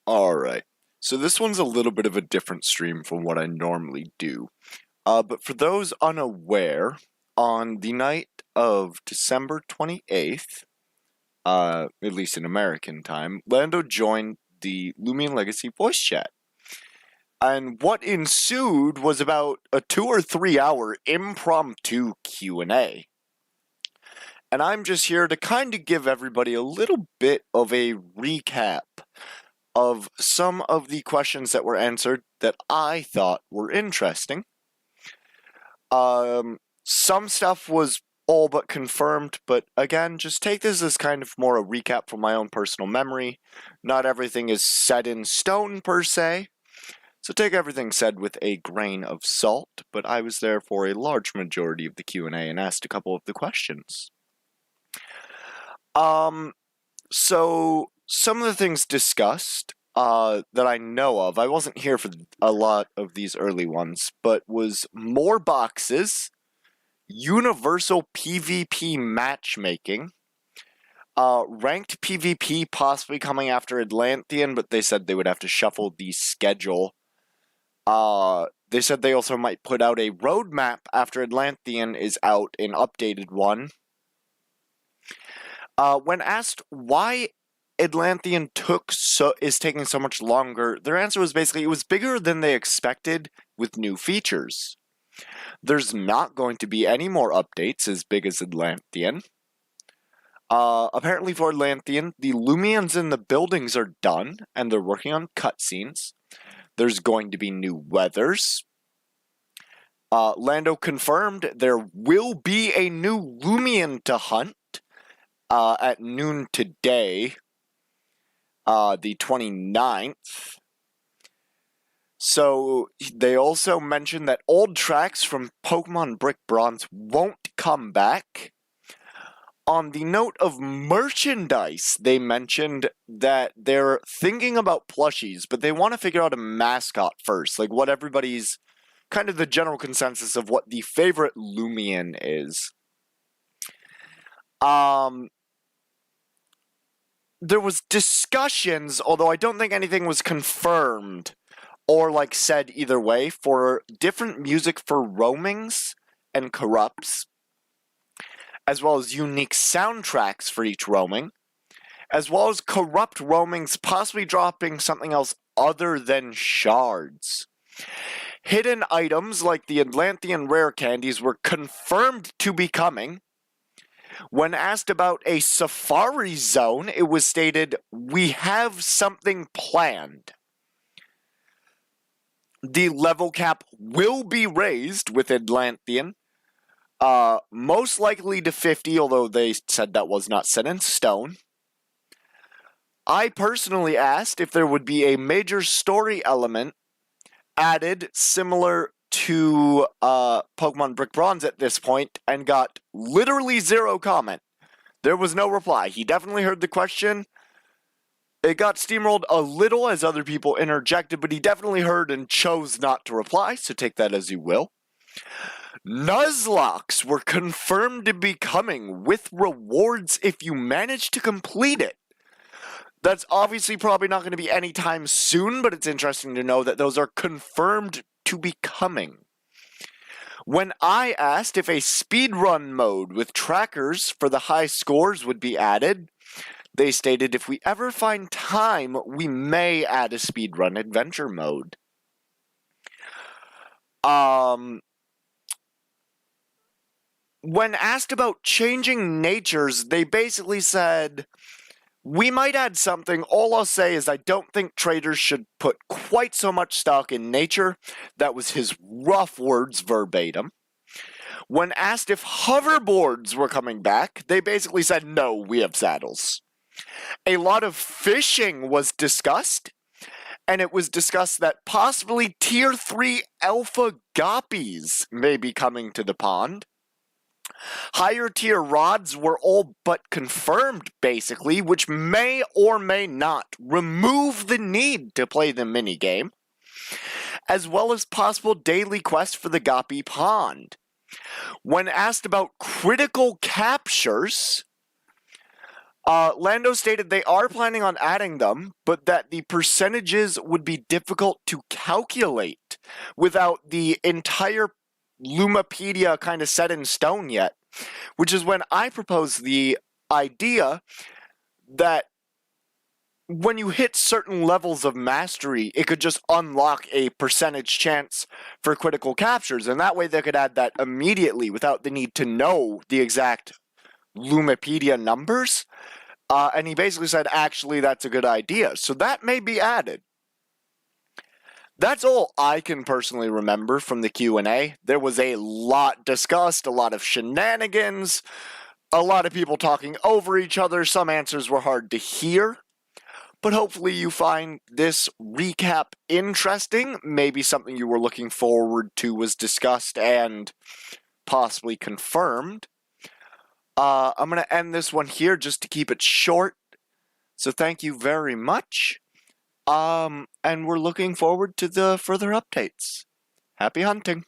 Alright, so this one's a little bit of a different stream from what I normally do. But for those unaware, on the night of December 28th, at least in American time, Lando joined the Lumion Legacy voice chat. And what ensued was about a 2 or 3 hour impromptu Q&A. And I'm just here to kind of give everybody a little bit of a recap of some of the questions that were answered that I thought were interesting. Some stuff was all but confirmed, but again, just take this as kind of more a recap from my own personal memory. Not everything is set in stone per se, so take everything said with a grain of salt, but I was there for a large majority of the Q&A and asked a couple of the questions. So some of the things discussed that I know of, I wasn't here for a lot of these early ones, but was more boxes, universal PvP matchmaking, ranked PvP possibly coming after Atlantean, but they said they would have to shuffle the schedule. They said they also might put out a roadmap after Atlantean is out, an updated one. When asked why Atlantean is taking so much longer, their answer was basically it was bigger than they expected with new features. There's not going to be any more updates as big as Atlantean. Apparently for Atlantean, the Lumions in the buildings are done, and they're working on cutscenes. There's going to be new weathers. Lando confirmed there will be a new Lumion to hunt at noon today, the 29th. So they also mentioned that old tracks from Pokemon Brick Bronze won't come back. On the note of merchandise, they mentioned that they're thinking about plushies, but they want to figure out a mascot first, like what everybody's kind of the general consensus of what the favorite Lumion is. There was discussions, although I don't think anything was confirmed or like said either way, for different music for roamings and corrupts, as well as unique soundtracks for each roaming, as well as corrupt roamings possibly dropping something else other than shards. Hidden items like the Atlantean rare candies were confirmed to be coming. When asked about a safari zone, it was stated, "We have something planned." The level cap will be raised with Atlantean, most likely to 50, although they said that was not set in stone. I personally asked if there would be a major story element added similar to Pokemon Brick Bronze at this point, and got literally zero comment. There was no reply. He definitely heard the question. It got steamrolled a little as other people interjected, but he definitely heard and chose not to reply, so take that as you will. Nuzlocks were confirmed to be coming with rewards if you manage to complete it. That's obviously probably not going to be anytime soon, but it's interesting to know that those are confirmed to be coming. When I asked if a speedrun mode with trackers for the high scores would be added, they stated if we ever find time, we may add a speedrun adventure mode. When asked about changing natures, they basically said, we might add something. All I'll say is I don't think traders should put quite so much stock in nature. That was his rough words verbatim. When asked if hoverboards were coming back, they basically said, no, we have saddles. A lot of fishing was discussed, and it was discussed that possibly Tier 3 Alpha Guppies may be coming to the pond. Higher tier rods were all but confirmed, basically, which may or may not remove the need to play the minigame, as well as possible daily quests for the Guppy Pond. When asked about critical captures, Lando stated they are planning on adding them, but that the percentages would be difficult to calculate without the entire Lumapedia kind of set in stone yet, which is when I proposed the idea that when you hit certain levels of mastery, it could just unlock a percentage chance for critical captures, and that way they could add that immediately without the need to know the exact Lumapedia numbers. And he basically said, actually, that's a good idea. So that may be added. That's all I can personally remember from the Q&A. There was a lot discussed, a lot of shenanigans, a lot of people talking over each other. Some answers were hard to hear. But hopefully you find this recap interesting. Maybe something you were looking forward to was discussed and possibly confirmed. I'm going to end this one here just to keep it short. So thank you very much. And we're looking forward to the further updates. Happy hunting.